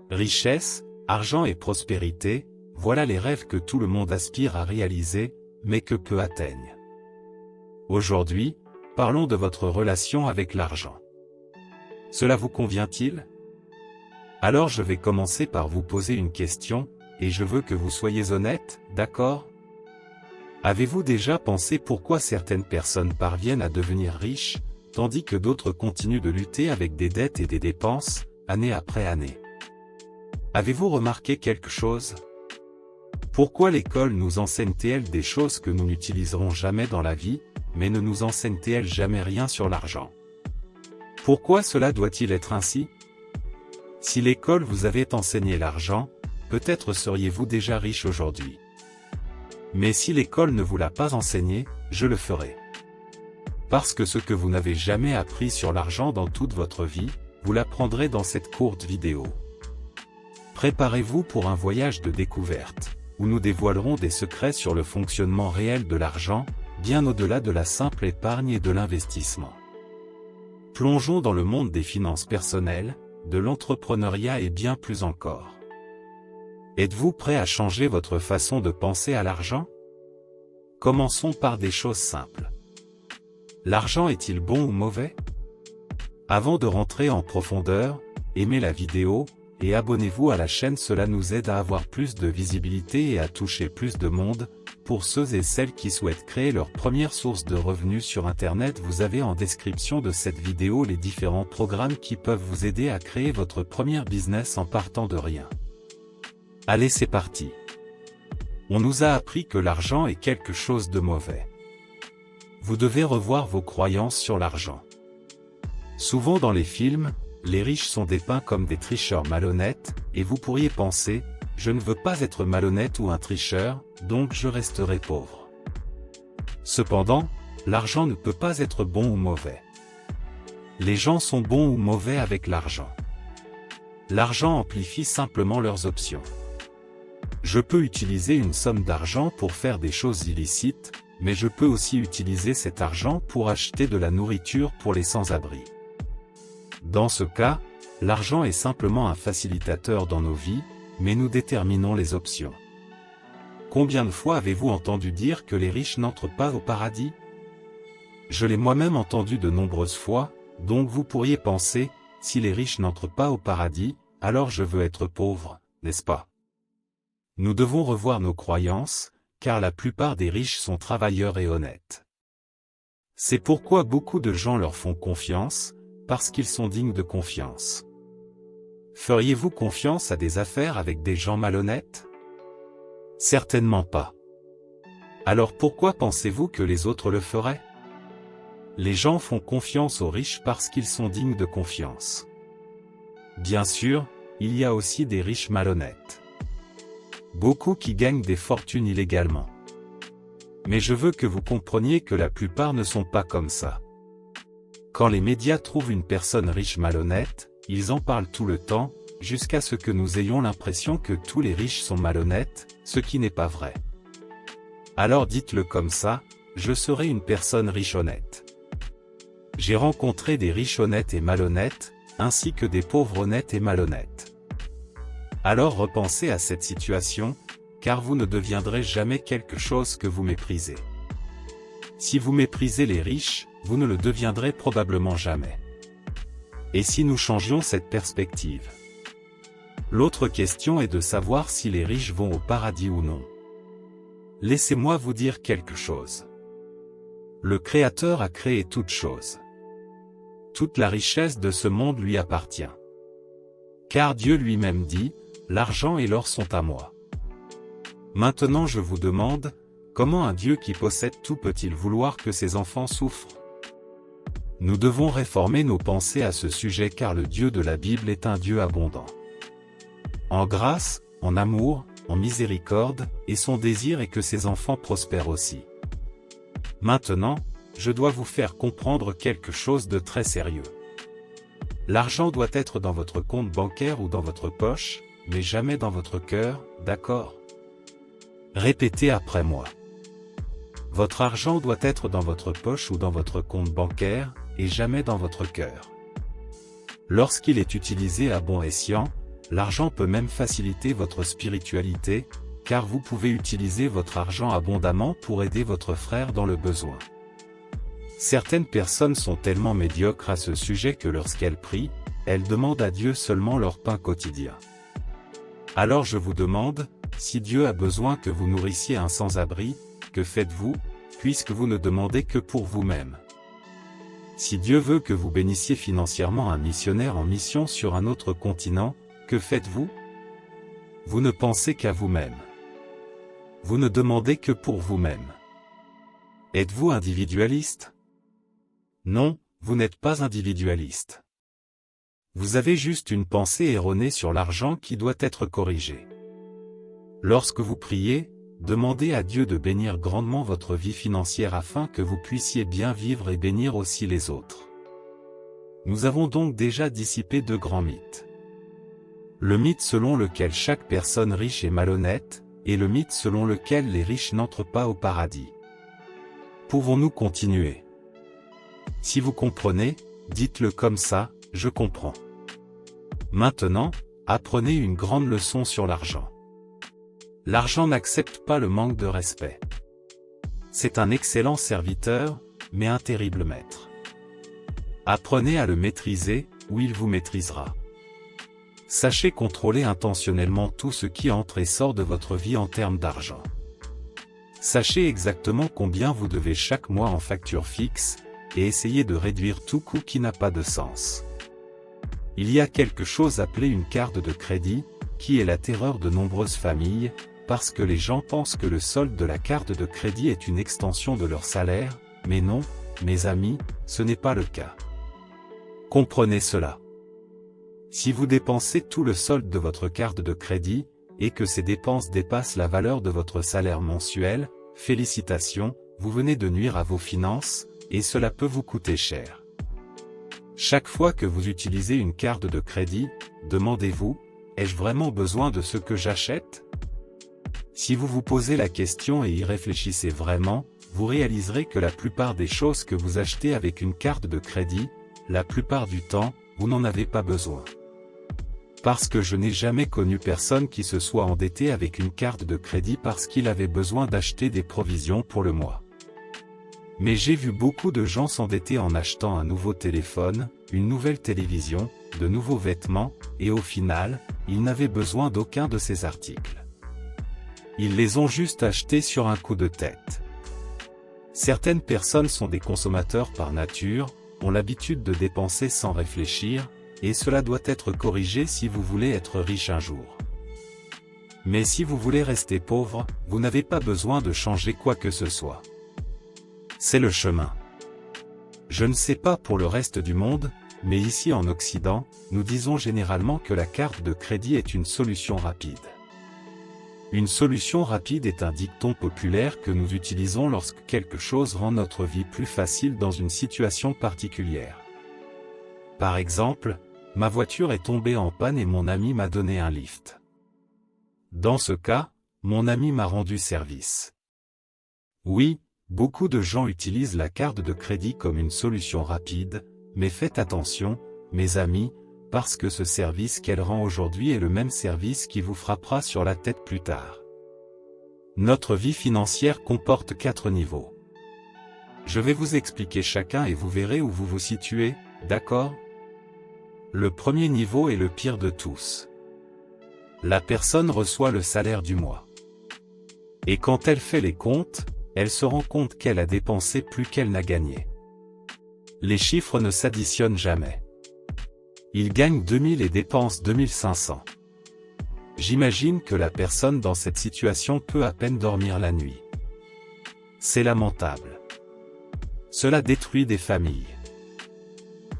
Richesse, argent et prospérité, voilà les rêves que tout le monde aspire à réaliser, mais que peu atteignent. Aujourd'hui, parlons de votre relation avec l'argent. Cela vous convient-il? Alors je vais commencer par vous poser une question, et je veux que vous soyez honnête, d'accord? Avez-vous déjà pensé pourquoi certaines personnes parviennent à devenir riches, tandis que d'autres continuent de lutter avec des dettes et des dépenses, année après année? Avez-vous remarqué quelque chose? Pourquoi l'école nous enseigne-t-elle des choses que nous n'utiliserons jamais dans la vie, mais ne nous enseigne-t-elle jamais rien sur l'argent? Pourquoi cela doit-il être ainsi? Si l'école vous avait enseigné l'argent, peut-être seriez-vous déjà riche aujourd'hui. Mais si l'école ne vous l'a pas enseigné, je le ferai. Parce que ce que vous n'avez jamais appris sur l'argent dans toute votre vie, vous l'apprendrez dans cette courte vidéo. Préparez-vous pour un voyage de découverte, où nous dévoilerons des secrets sur le fonctionnement réel de l'argent, bien au-delà de la simple épargne et de l'investissement. Plongeons dans le monde des finances personnelles, de l'entrepreneuriat et bien plus encore. Êtes-vous prêt à changer votre façon de penser à l'argent? Commençons par des choses simples. L'argent est-il bon ou mauvais? Avant de rentrer en profondeur, aimez la vidéo, et abonnez-vous à la chaîne, cela nous aide à avoir plus de visibilité et à toucher plus de monde. Pour ceux et celles qui souhaitent créer leur première source de revenus sur Internet, vous avez en description de cette vidéo les différents programmes qui peuvent vous aider à créer votre premier business en partant de rien. Allez, c'est parti. On nous a appris que l'argent est quelque chose de mauvais. Vous devez revoir vos croyances sur l'argent. Souvent dans les films, les riches sont dépeints comme des tricheurs malhonnêtes, et vous pourriez penser, je ne veux pas être malhonnête ou un tricheur, donc je resterai pauvre. Cependant, l'argent ne peut pas être bon ou mauvais. Les gens sont bons ou mauvais avec l'argent. L'argent amplifie simplement leurs options. Je peux utiliser une somme d'argent pour faire des choses illicites, mais je peux aussi utiliser cet argent pour acheter de la nourriture pour les sans-abri. Dans ce cas, l'argent est simplement un facilitateur dans nos vies, mais nous déterminons les options. Combien de fois avez-vous entendu dire que les riches n'entrent pas au paradis? Je l'ai moi-même entendu de nombreuses fois, donc vous pourriez penser, si les riches n'entrent pas au paradis, alors je veux être pauvre, n'est-ce pas? Nous devons revoir nos croyances, car la plupart des riches sont travailleurs et honnêtes. C'est pourquoi beaucoup de gens leur font confiance, parce qu'ils sont dignes de confiance. Feriez-vous confiance à des affaires avec des gens malhonnêtes? Certainement pas. Alors pourquoi pensez-vous que les autres le feraient? Les gens font confiance aux riches parce qu'ils sont dignes de confiance. Bien sûr, il y a aussi des riches malhonnêtes. Beaucoup qui gagnent des fortunes illégalement. Mais je veux que vous compreniez que la plupart ne sont pas comme ça. Quand les médias trouvent une personne riche malhonnête, ils en parlent tout le temps, jusqu'à ce que nous ayons l'impression que tous les riches sont malhonnêtes, ce qui n'est pas vrai. Alors dites-le comme ça, je serai une personne riche honnête. J'ai rencontré des riches honnêtes et malhonnêtes, ainsi que des pauvres honnêtes et malhonnêtes. Alors repensez à cette situation, car vous ne deviendrez jamais quelque chose que vous méprisez. Si vous méprisez les riches, vous ne le deviendrez probablement jamais. Et si nous changions cette perspective? L'autre question est de savoir si les riches vont au paradis ou non. Laissez-moi vous dire quelque chose. Le Créateur a créé toutes choses. Toute la richesse de ce monde lui appartient. Car Dieu lui-même dit, « L'argent et l'or sont à moi ». Maintenant je vous demande, comment un Dieu qui possède tout peut-il vouloir que ses enfants souffrent? Nous devons réformer nos pensées à ce sujet car le Dieu de la Bible est un Dieu abondant. En grâce, en amour, en miséricorde, et son désir est que ses enfants prospèrent aussi. Maintenant, je dois vous faire comprendre quelque chose de très sérieux. L'argent doit être dans votre compte bancaire ou dans votre poche, mais jamais dans votre cœur, d'accord? Répétez après moi. Votre argent doit être dans votre poche ou dans votre compte bancaire, et jamais dans votre cœur. Lorsqu'il est utilisé à bon escient, L'argent peut même faciliter votre spiritualité, car vous pouvez utiliser votre argent abondamment pour aider votre frère dans le besoin. Certaines personnes sont tellement médiocres à ce sujet que lorsqu'elles prient, elles demandent à Dieu seulement leur pain quotidien. Alors je vous demande, si Dieu a besoin que vous nourrissiez un sans-abri, que faites-vous, puisque vous ne demandez que pour vous-même? Si Dieu veut que vous bénissiez financièrement un missionnaire en mission sur un autre continent, que faites-vous? Vous ne pensez qu'à vous-même. Vous ne demandez que pour vous-même. Êtes-vous individualiste? Non, vous n'êtes pas individualiste. Vous avez juste une pensée erronée sur l'argent qui doit être corrigée. Lorsque vous priez, demandez à Dieu de bénir grandement votre vie financière afin que vous puissiez bien vivre et bénir aussi les autres. Nous avons donc déjà dissipé deux grands mythes. Le mythe selon lequel chaque personne riche est malhonnête, et le mythe selon lequel les riches n'entrent pas au paradis. Pouvons-nous continuer? Si vous comprenez, dites-le comme ça, je comprends. Maintenant, apprenez une grande leçon sur l'argent. L'argent n'accepte pas le manque de respect. C'est un excellent serviteur, mais un terrible maître. Apprenez à le maîtriser, ou il vous maîtrisera. Sachez contrôler intentionnellement tout ce qui entre et sort de votre vie en termes d'argent. Sachez exactement combien vous devez chaque mois en facture fixe, et essayez de réduire tout coût qui n'a pas de sens. Il y a quelque chose appelé une carte de crédit, qui est la terreur de nombreuses familles, parce que les gens pensent que le solde de la carte de crédit est une extension de leur salaire, mais non, mes amis, ce n'est pas le cas. Comprenez cela. Si vous dépensez tout le solde de votre carte de crédit, et que ces dépenses dépassent la valeur de votre salaire mensuel, félicitations, vous venez de nuire à vos finances, et cela peut vous coûter cher. Chaque fois que vous utilisez une carte de crédit, demandez-vous, ai-je vraiment besoin de ce que j'achète? Si vous vous posez la question et y réfléchissez vraiment, vous réaliserez que la plupart des choses que vous achetez avec une carte de crédit, la plupart du temps, vous n'en avez pas besoin. Parce que je n'ai jamais connu personne qui se soit endetté avec une carte de crédit parce qu'il avait besoin d'acheter des provisions pour le mois. Mais j'ai vu beaucoup de gens s'endetter en achetant un nouveau téléphone, une nouvelle télévision, de nouveaux vêtements, et au final, ils n'avaient besoin d'aucun de ces articles. Ils les ont juste achetés sur un coup de tête. Certaines personnes sont des consommateurs par nature, ont l'habitude de dépenser sans réfléchir, et cela doit être corrigé si vous voulez être riche un jour. Mais si vous voulez rester pauvre, vous n'avez pas besoin de changer quoi que ce soit. C'est le chemin. Je ne sais pas pour le reste du monde, mais ici en Occident, nous disons généralement que la carte de crédit est une solution rapide. Une solution rapide est un dicton populaire que nous utilisons lorsque quelque chose rend notre vie plus facile dans une situation particulière. Par exemple, ma voiture est tombée en panne et mon ami m'a donné un lift. Dans ce cas, mon ami m'a rendu service. Oui, beaucoup de gens utilisent la carte de crédit comme une solution rapide, mais faites attention, mes amis, parce que ce service qu'elle rend aujourd'hui est le même service qui vous frappera sur la tête plus tard. Notre vie financière comporte 4 niveaux. Je vais vous expliquer chacun et vous verrez où vous vous situez, d'accord? Le premier niveau est le pire de tous. La personne reçoit le salaire du mois. Et quand elle fait les comptes, elle se rend compte qu'elle a dépensé plus qu'elle n'a gagné. Les chiffres ne s'additionnent jamais. Il gagne 2000 et dépense 2500. J'imagine que la personne dans cette situation peut à peine dormir la nuit. C'est lamentable. Cela détruit des familles.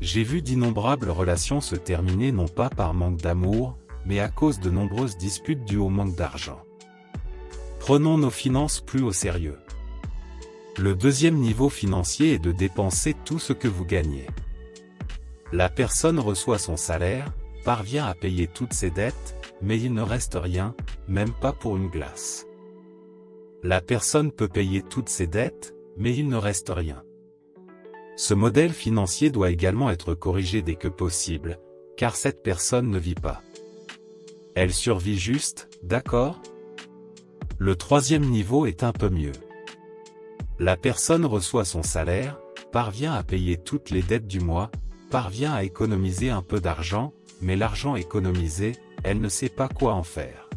J'ai vu d'innombrables relations se terminer non pas par manque d'amour, mais à cause de nombreuses disputes dues au manque d'argent. Prenons nos finances plus au sérieux. Le deuxième niveau financier est de dépenser tout ce que vous gagnez. La personne reçoit son salaire, parvient à payer toutes ses dettes, mais il ne reste rien, même pas pour une glace. La personne peut payer toutes ses dettes, mais il ne reste rien. Ce modèle financier doit également être corrigé dès que possible, car cette personne ne vit pas. Elle survit juste, d'accord? Le troisième niveau est un peu mieux. La personne reçoit son salaire, parvient à payer toutes les dettes du mois, parvient à économiser un peu d'argent, mais l'argent économisé, elle ne sait pas quoi en faire.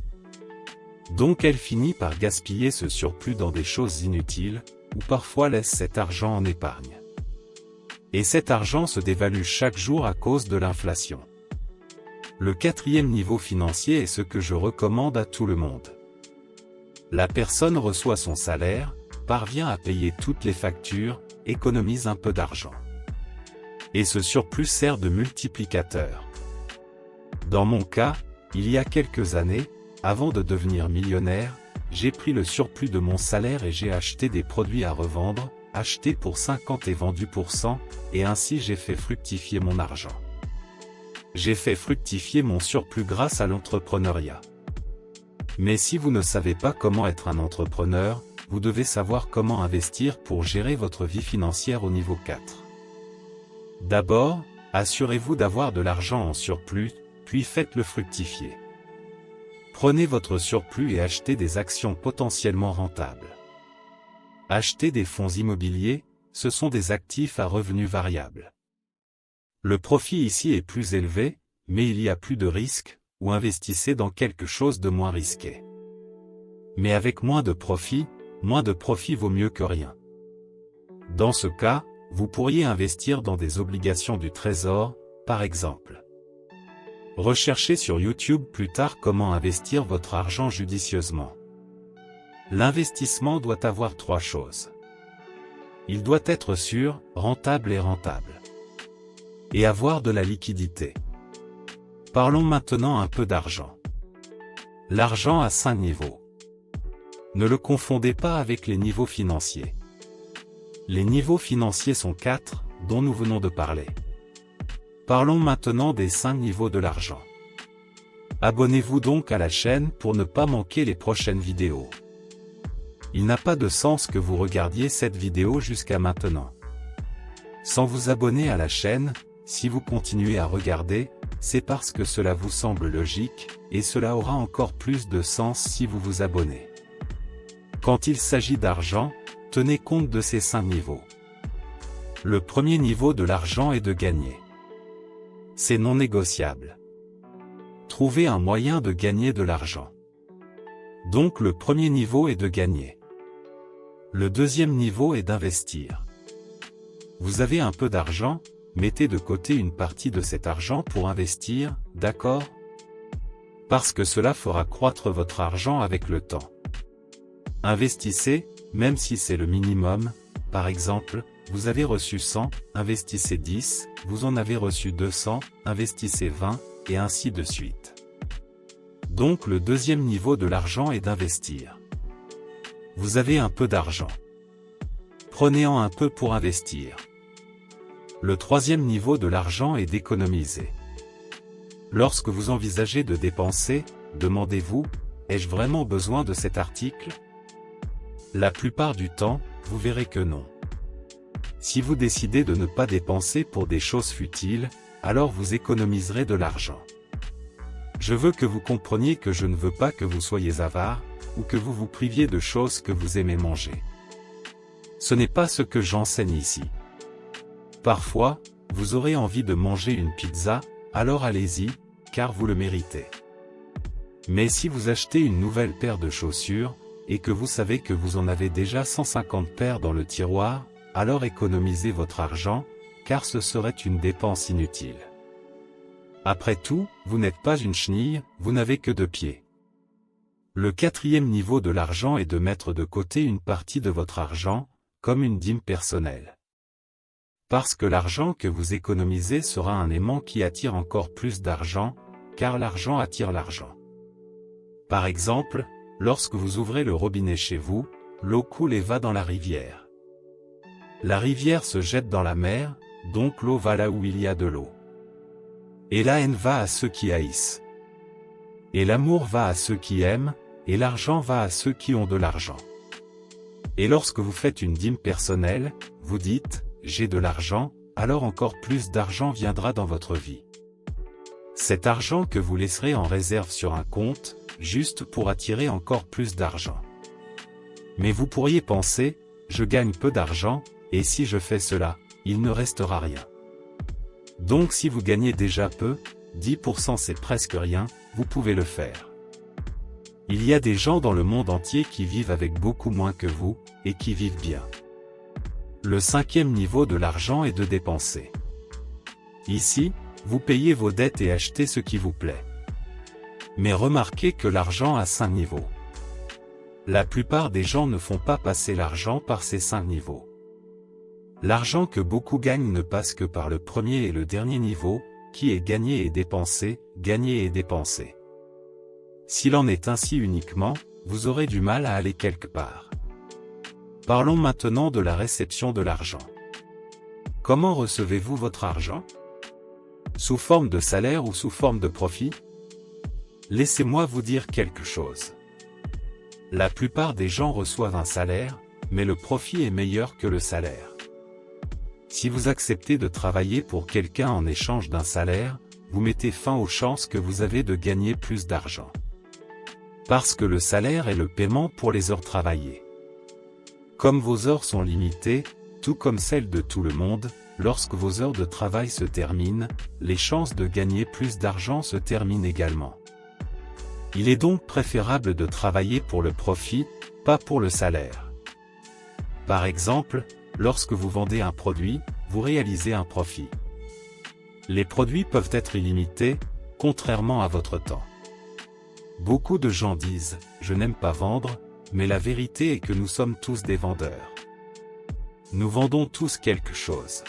Donc elle finit par gaspiller ce surplus dans des choses inutiles, ou parfois laisse cet argent en épargne. Et cet argent se dévalue chaque jour à cause de l'inflation. Le quatrième niveau financier est ce que je recommande à tout le monde. La personne reçoit son salaire, parvient à payer toutes les factures, économise un peu d'argent. Et ce surplus sert de multiplicateur. Dans mon cas, il y a quelques années, avant de devenir millionnaire, j'ai pris le surplus de mon salaire et j'ai acheté des produits à revendre, acheté pour 50 et vendu pour 100, et ainsi j'ai fait fructifier mon argent. J'ai fait fructifier mon surplus grâce à l'entrepreneuriat. Mais si vous ne savez pas comment être un entrepreneur, vous devez savoir comment investir pour gérer votre vie financière au niveau 4. D'abord, assurez-vous d'avoir de l'argent en surplus, puis faites-le fructifier. Prenez votre surplus et achetez des actions potentiellement rentables. Achetez des fonds immobiliers, ce sont des actifs à revenus variables. Le profit ici est plus élevé, mais il y a plus de risques, ou investissez dans quelque chose de moins risqué. Mais avec moins de profit vaut mieux que rien. Dans ce cas, vous pourriez investir dans des obligations du Trésor, par exemple. Recherchez sur YouTube plus tard comment investir votre argent judicieusement. L'investissement doit avoir 3 choses. Il doit être sûr, rentable et avoir de la liquidité. Parlons maintenant un peu d'argent. L'argent a 5 niveaux. Ne le confondez pas avec les niveaux financiers. Les niveaux financiers sont 4, dont nous venons de parler. Parlons maintenant des 5 niveaux de l'argent. Abonnez-vous donc à la chaîne pour ne pas manquer les prochaines vidéos. Il n'a pas de sens que vous regardiez cette vidéo jusqu'à maintenant. Sans vous abonner à la chaîne, si vous continuez à regarder, c'est parce que cela vous semble logique, et cela aura encore plus de sens si vous vous abonnez. Quand il s'agit d'argent, tenez compte de ces 5 niveaux. Le premier niveau de l'argent est de gagner. C'est non négociable. Trouvez un moyen de gagner de l'argent. Donc le premier niveau est de gagner. Le deuxième niveau est d'investir. Vous avez un peu d'argent, mettez de côté une partie de cet argent pour investir, d'accord? Parce que cela fera croître votre argent avec le temps. Investissez, même si c'est le minimum, par exemple, vous avez reçu 100, investissez 10, vous en avez reçu 200, investissez 20, et ainsi de suite. Donc le deuxième niveau de l'argent est d'investir. Vous avez un peu d'argent. Prenez-en un peu pour investir. Le troisième niveau de l'argent est d'économiser. Lorsque vous envisagez de dépenser, demandez-vous, ai-je vraiment besoin de cet article? La plupart du temps, vous verrez que non. Si vous décidez de ne pas dépenser pour des choses futiles, alors vous économiserez de l'argent. Je veux que vous compreniez que je ne veux pas que vous soyez avare, ou que vous vous priviez de choses que vous aimez manger. Ce n'est pas ce que j'enseigne ici. Parfois, vous aurez envie de manger une pizza, alors allez-y, car vous le méritez. Mais si vous achetez une nouvelle paire de chaussures, et que vous savez que vous en avez déjà 150 paires dans le tiroir, alors économisez votre argent, car ce serait une dépense inutile. Après tout, vous n'êtes pas une chenille, vous n'avez que 2 pieds. Le quatrième niveau de l'argent est de mettre de côté une partie de votre argent, comme une dîme personnelle. Parce que l'argent que vous économisez sera un aimant qui attire encore plus d'argent, car l'argent attire l'argent. Par exemple, lorsque vous ouvrez le robinet chez vous, l'eau coule et va dans la rivière. La rivière se jette dans la mer, donc l'eau va là où il y a de l'eau. Et la haine va à ceux qui haïssent. Et l'amour va à ceux qui aiment, et l'argent va à ceux qui ont de l'argent. Et lorsque vous faites une dîme personnelle, vous dites, j'ai de l'argent, alors encore plus d'argent viendra dans votre vie. Cet argent que vous laisserez en réserve sur un compte, juste pour attirer encore plus d'argent. Mais vous pourriez penser, je gagne peu d'argent, et si je fais cela, il ne restera rien. Donc si vous gagnez déjà peu, 10% c'est presque rien, vous pouvez le faire. Il y a des gens dans le monde entier qui vivent avec beaucoup moins que vous, et qui vivent bien. Le 5e niveau de l'argent est de dépenser. Ici, vous payez vos dettes et achetez ce qui vous plaît. Mais remarquez que l'argent a 5 niveaux. La plupart des gens ne font pas passer l'argent par ces 5 niveaux. L'argent que beaucoup gagnent ne passe que par le premier et le dernier niveau, qui est gagner et dépenser, gagner et dépenser. S'il en est ainsi uniquement, vous aurez du mal à aller quelque part. Parlons maintenant de la réception de l'argent. Comment recevez-vous votre argent? Sous forme de salaire ou sous forme de profit? Laissez-moi vous dire quelque chose. La plupart des gens reçoivent un salaire, mais le profit est meilleur que le salaire. Si vous acceptez de travailler pour quelqu'un en échange d'un salaire, vous mettez fin aux chances que vous avez de gagner plus d'argent. Parce que le salaire est le paiement pour les heures travaillées. Comme vos heures sont limitées, tout comme celles de tout le monde, lorsque vos heures de travail se terminent, les chances de gagner plus d'argent se terminent également. Il est donc préférable de travailler pour le profit, pas pour le salaire. Par exemple, lorsque vous vendez un produit, vous réalisez un profit. Les produits peuvent être illimités, contrairement à votre temps. Beaucoup de gens disent « je n'aime pas vendre », mais la vérité est que nous sommes tous des vendeurs. Nous vendons tous quelque chose.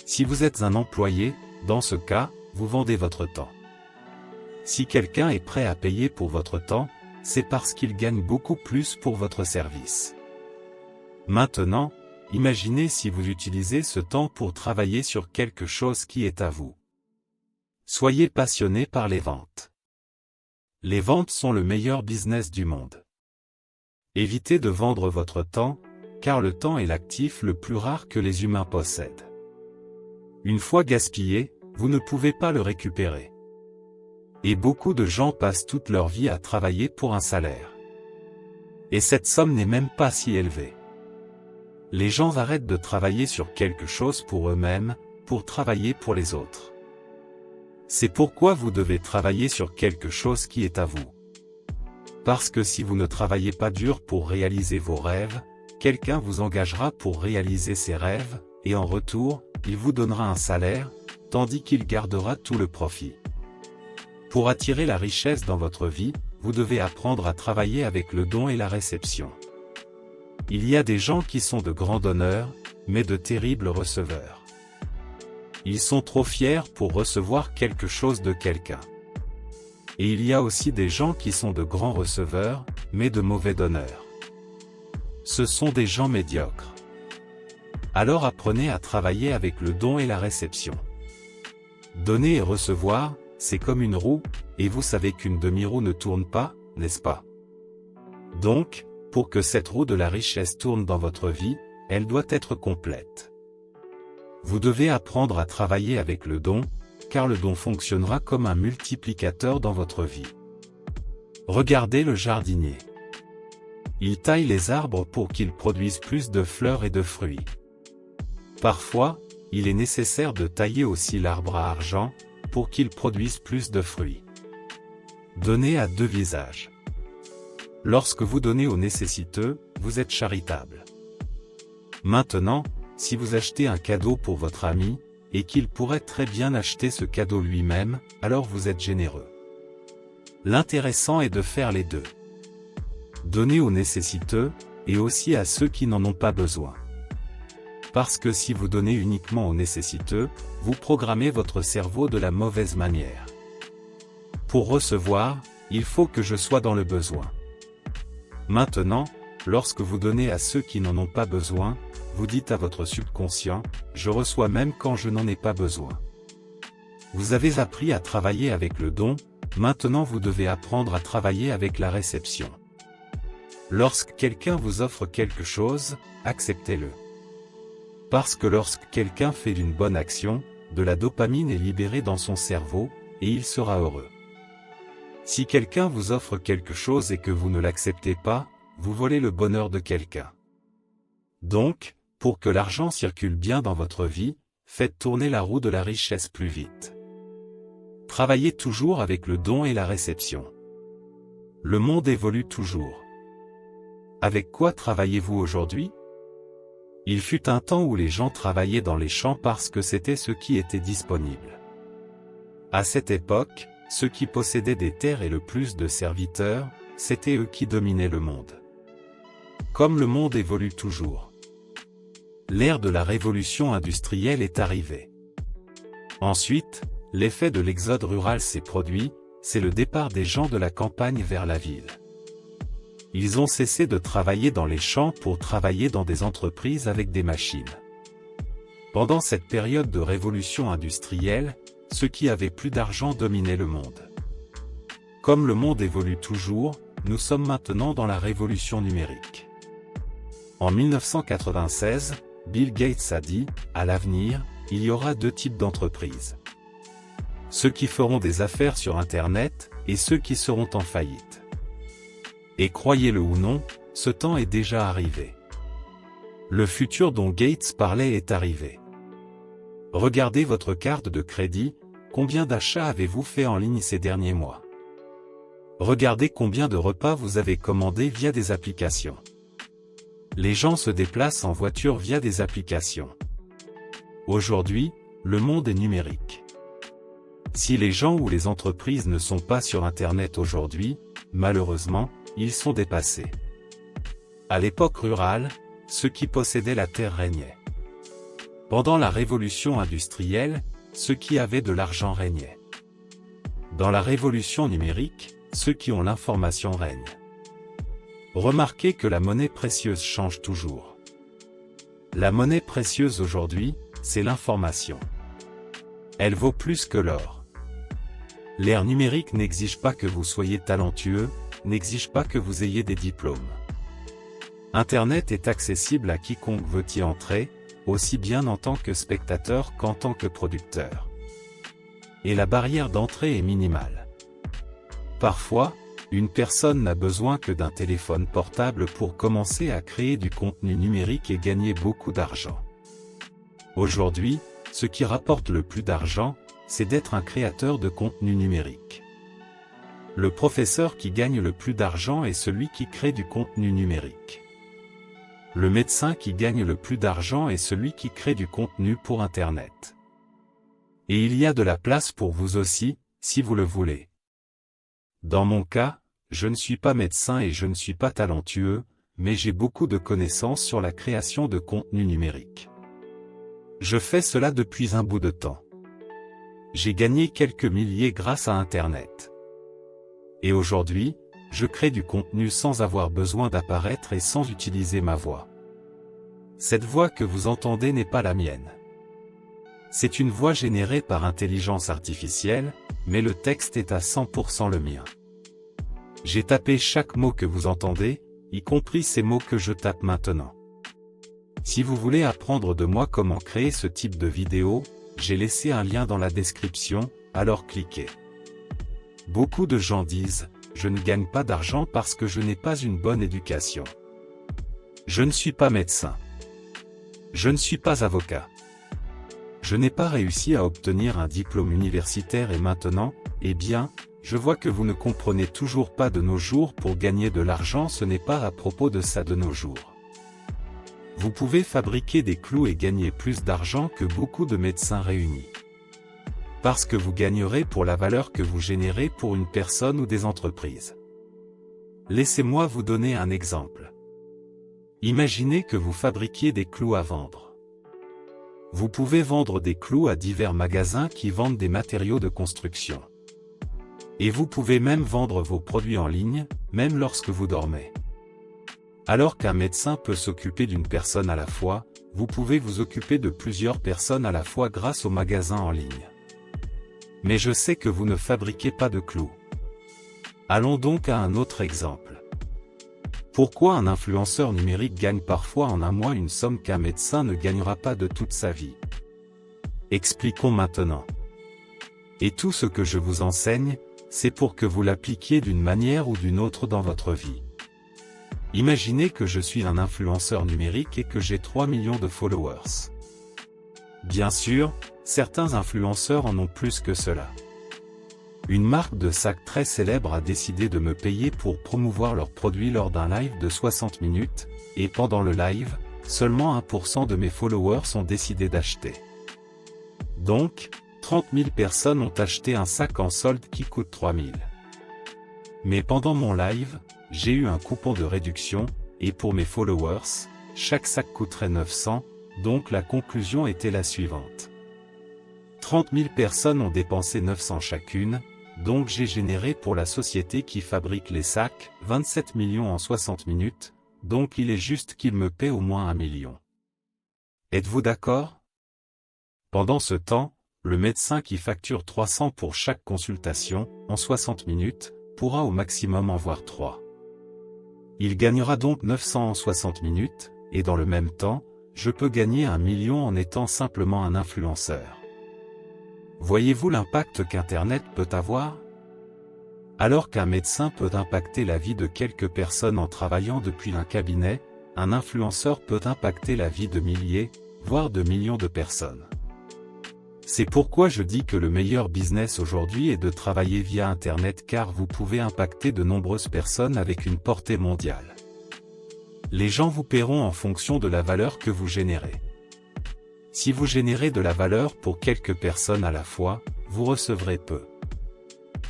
Si vous êtes un employé, dans ce cas, vous vendez votre temps. Si quelqu'un est prêt à payer pour votre temps, c'est parce qu'il gagne beaucoup plus pour votre service. Maintenant, imaginez si vous utilisez ce temps pour travailler sur quelque chose qui est à vous. Soyez passionné par les ventes. Les ventes sont le meilleur business du monde. Évitez de vendre votre temps, car le temps est l'actif le plus rare que les humains possèdent. Une fois gaspillé, vous ne pouvez pas le récupérer. Et beaucoup de gens passent toute leur vie à travailler pour un salaire. Et cette somme n'est même pas si élevée. Les gens arrêtent de travailler sur quelque chose pour eux-mêmes, pour travailler pour les autres. C'est pourquoi vous devez travailler sur quelque chose qui est à vous. Parce que si vous ne travaillez pas dur pour réaliser vos rêves, quelqu'un vous engagera pour réaliser ses rêves, et en retour, il vous donnera un salaire, tandis qu'il gardera tout le profit. Pour attirer la richesse dans votre vie, vous devez apprendre à travailler avec le don et la réception. Il y a des gens qui sont de grands donneurs, mais de terribles receveurs. Ils sont trop fiers pour recevoir quelque chose de quelqu'un. Et il y a aussi des gens qui sont de grands receveurs, mais de mauvais donneurs. Ce sont des gens médiocres. Alors apprenez à travailler avec le don et la réception. Donner et recevoir, c'est comme une roue, et vous savez qu'une demi-roue ne tourne pas, n'est-ce pas? Donc, pour que cette roue de la richesse tourne dans votre vie, elle doit être complète. Vous devez apprendre à travailler avec le don, car le don fonctionnera comme un multiplicateur dans votre vie. Regardez le jardinier. Il taille les arbres pour qu'ils produisent plus de fleurs et de fruits. Parfois, il est nécessaire de tailler aussi l'arbre à argent, pour qu'il produise plus de fruits. Donner a deux visages. Lorsque vous donnez aux nécessiteux, vous êtes charitable. Maintenant, si vous achetez un cadeau pour votre ami, et qu'il pourrait très bien acheter ce cadeau lui-même, alors vous êtes généreux. L'intéressant est de faire les deux. Donner aux nécessiteux, et aussi à ceux qui n'en ont pas besoin. Parce que si vous donnez uniquement aux nécessiteux, vous programmez votre cerveau de la mauvaise manière. Pour recevoir, il faut que je sois dans le besoin. Maintenant, lorsque vous donnez à ceux qui n'en ont pas besoin, vous dites à votre subconscient, je reçois même quand je n'en ai pas besoin. Vous avez appris à travailler avec le don, maintenant vous devez apprendre à travailler avec la réception. Lorsque quelqu'un vous offre quelque chose, acceptez-le. Parce que lorsque quelqu'un fait une bonne action, de la dopamine est libérée dans son cerveau, et il sera heureux. Si quelqu'un vous offre quelque chose et que vous ne l'acceptez pas, vous volez le bonheur de quelqu'un. Donc, pour que l'argent circule bien dans votre vie, faites tourner la roue de la richesse plus vite. Travaillez toujours avec le don et la réception. Le monde évolue toujours. Avec quoi travaillez-vous aujourd'hui? Il fut un temps où les gens travaillaient dans les champs parce que c'était ce qui était disponible. À cette époque, ceux qui possédaient des terres et le plus de serviteurs, c'étaient eux qui dominaient le monde. Comme le monde évolue toujours. L'ère de la révolution industrielle est arrivée. Ensuite, l'effet de l'exode rural s'est produit, c'est le départ des gens de la campagne vers la ville. Ils ont cessé de travailler dans les champs pour travailler dans des entreprises avec des machines. Pendant cette période de révolution industrielle, ceux qui avaient plus d'argent dominaient le monde. Comme le monde évolue toujours, nous sommes maintenant dans la révolution numérique. En 1996, Bill Gates a dit, à l'avenir, il y aura deux types d'entreprises. Ceux qui feront des affaires sur Internet, et ceux qui seront en faillite. Et croyez-le ou non, ce temps est déjà arrivé. Le futur dont Gates parlait est arrivé. Regardez votre carte de crédit, combien d'achats avez-vous fait en ligne ces derniers mois? Regardez combien de repas vous avez commandés via des applications. Les gens se déplacent en voiture via des applications. Aujourd'hui, le monde est numérique. Si les gens ou les entreprises ne sont pas sur Internet aujourd'hui, malheureusement, ils sont dépassés. À l'époque rurale, ceux qui possédaient la terre régnaient. Pendant la révolution industrielle, ceux qui avaient de l'argent régnaient. Dans la révolution numérique, ceux qui ont l'information règnent. Remarquez que la monnaie précieuse change toujours. La monnaie précieuse aujourd'hui, c'est l'information. Elle vaut plus que l'or. L'ère numérique n'exige pas que vous soyez talentueux, n'exige pas que vous ayez des diplômes. Internet est accessible à quiconque veut y entrer, aussi bien en tant que spectateur qu'en tant que producteur. Et la barrière d'entrée est minimale. Parfois, une personne n'a besoin que d'un téléphone portable pour commencer à créer du contenu numérique et gagner beaucoup d'argent. Aujourd'hui, ce qui rapporte le plus d'argent, c'est d'être un créateur de contenu numérique. Le professeur qui gagne le plus d'argent est celui qui crée du contenu numérique. Le médecin qui gagne le plus d'argent est celui qui crée du contenu pour Internet. Et il y a de la place pour vous aussi, si vous le voulez. Dans mon cas, je ne suis pas médecin et je ne suis pas talentueux, mais j'ai beaucoup de connaissances sur la création de contenu numérique. Je fais cela depuis un bout de temps. J'ai gagné quelques milliers grâce à Internet. Et aujourd'hui, je crée du contenu sans avoir besoin d'apparaître et sans utiliser ma voix. Cette voix que vous entendez n'est pas la mienne. C'est une voix générée par intelligence artificielle, mais le texte est à 100% le mien. J'ai tapé chaque mot que vous entendez, y compris ces mots que je tape maintenant. Si vous voulez apprendre de moi comment créer ce type de vidéo, j'ai laissé un lien dans la description, alors cliquez. Beaucoup de gens disent, je ne gagne pas d'argent parce que je n'ai pas une bonne éducation. Je ne suis pas médecin. Je ne suis pas avocat. Je n'ai pas réussi à obtenir un diplôme universitaire et maintenant, eh bien, je vois que vous ne comprenez toujours pas de nos jours pour gagner de l'argent, ce n'est pas à propos de ça de nos jours. Vous pouvez fabriquer des clous et gagner plus d'argent que beaucoup de médecins réunis. Parce que vous gagnerez pour la valeur que vous générez pour une personne ou des entreprises. Laissez-moi vous donner un exemple. Imaginez que vous fabriquiez des clous à vendre. Vous pouvez vendre des clous à divers magasins qui vendent des matériaux de construction. Et vous pouvez même vendre vos produits en ligne, même lorsque vous dormez. Alors qu'un médecin peut s'occuper d'une personne à la fois, vous pouvez vous occuper de plusieurs personnes à la fois grâce aux magasins en ligne. Mais je sais que vous ne fabriquez pas de clous. Allons donc à un autre exemple. Pourquoi un influenceur numérique gagne parfois en un mois une somme qu'un médecin ne gagnera pas de toute sa vie? Expliquons maintenant. Et tout ce que je vous enseigne, c'est pour que vous l'appliquiez d'une manière ou d'une autre dans votre vie. Imaginez que je suis un influenceur numérique et que j'ai 3 millions de followers. Bien sûr, certains influenceurs en ont plus que cela. Une marque de sac très célèbre a décidé de me payer pour promouvoir leurs produits lors d'un live de 60 minutes, et pendant le live, seulement 1% de mes followers ont décidé d'acheter. Donc, 30 000 personnes ont acheté un sac en solde qui coûte 3 000. Mais pendant mon live, j'ai eu un coupon de réduction, et pour mes followers, chaque sac coûterait 900, donc la conclusion était la suivante. 30 000 personnes ont dépensé 900 chacune, donc j'ai généré pour la société qui fabrique les sacs 27 millions en 60 minutes, donc il est juste qu'ils me paient au moins 1 million. Êtes-vous d'accord? Pendant ce temps, le médecin qui facture 300 pour chaque consultation, en 60 minutes, pourra au maximum en voir 3. Il gagnera donc 900 en 60 minutes, et dans le même temps, je peux gagner 1 million en étant simplement un influenceur. Voyez-vous l'impact qu'Internet peut avoir? Alors qu'un médecin peut impacter la vie de quelques personnes en travaillant depuis un cabinet, un influenceur peut impacter la vie de milliers, voire de millions de personnes. C'est pourquoi je dis que le meilleur business aujourd'hui est de travailler via Internet car vous pouvez impacter de nombreuses personnes avec une portée mondiale. Les gens vous paieront en fonction de la valeur que vous générez. Si vous générez de la valeur pour quelques personnes à la fois, vous recevrez peu.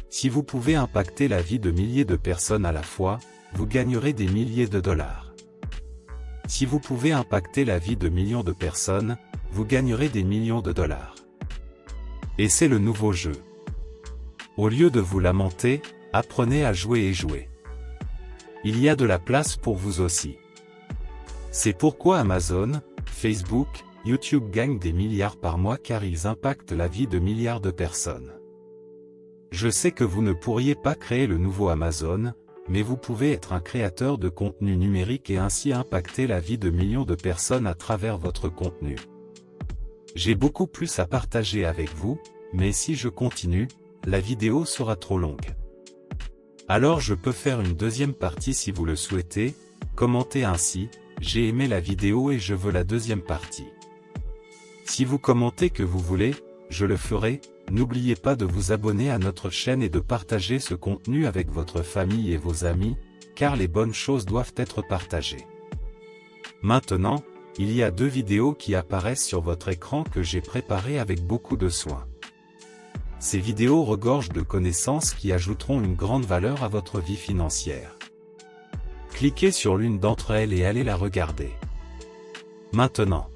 Si vous pouvez impacter la vie de milliers de personnes à la fois, vous gagnerez des milliers de dollars. Si vous pouvez impacter la vie de millions de personnes, vous gagnerez des millions de dollars. Et c'est le nouveau jeu. Au lieu de vous lamenter, apprenez à jouer et jouer. Il y a de la place pour vous aussi. C'est pourquoi Amazon, Facebook, YouTube gagnent des milliards par mois car ils impactent la vie de milliards de personnes. Je sais que vous ne pourriez pas créer le nouveau Amazon, mais vous pouvez être un créateur de contenu numérique et ainsi impacter la vie de millions de personnes à travers votre contenu. J'ai beaucoup plus à partager avec vous, mais si je continue, la vidéo sera trop longue. Alors je peux faire une deuxième partie si vous le souhaitez, commentez ainsi, j'ai aimé la vidéo et je veux la deuxième partie. Si vous commentez que vous voulez, je le ferai, n'oubliez pas de vous abonner à notre chaîne et de partager ce contenu avec votre famille et vos amis, car les bonnes choses doivent être partagées. Maintenant, il y a 2 vidéos qui apparaissent sur votre écran que j'ai préparées avec beaucoup de soin. Ces vidéos regorgent de connaissances qui ajouteront une grande valeur à votre vie financière. Cliquez sur l'une d'entre elles et allez la regarder. Maintenant.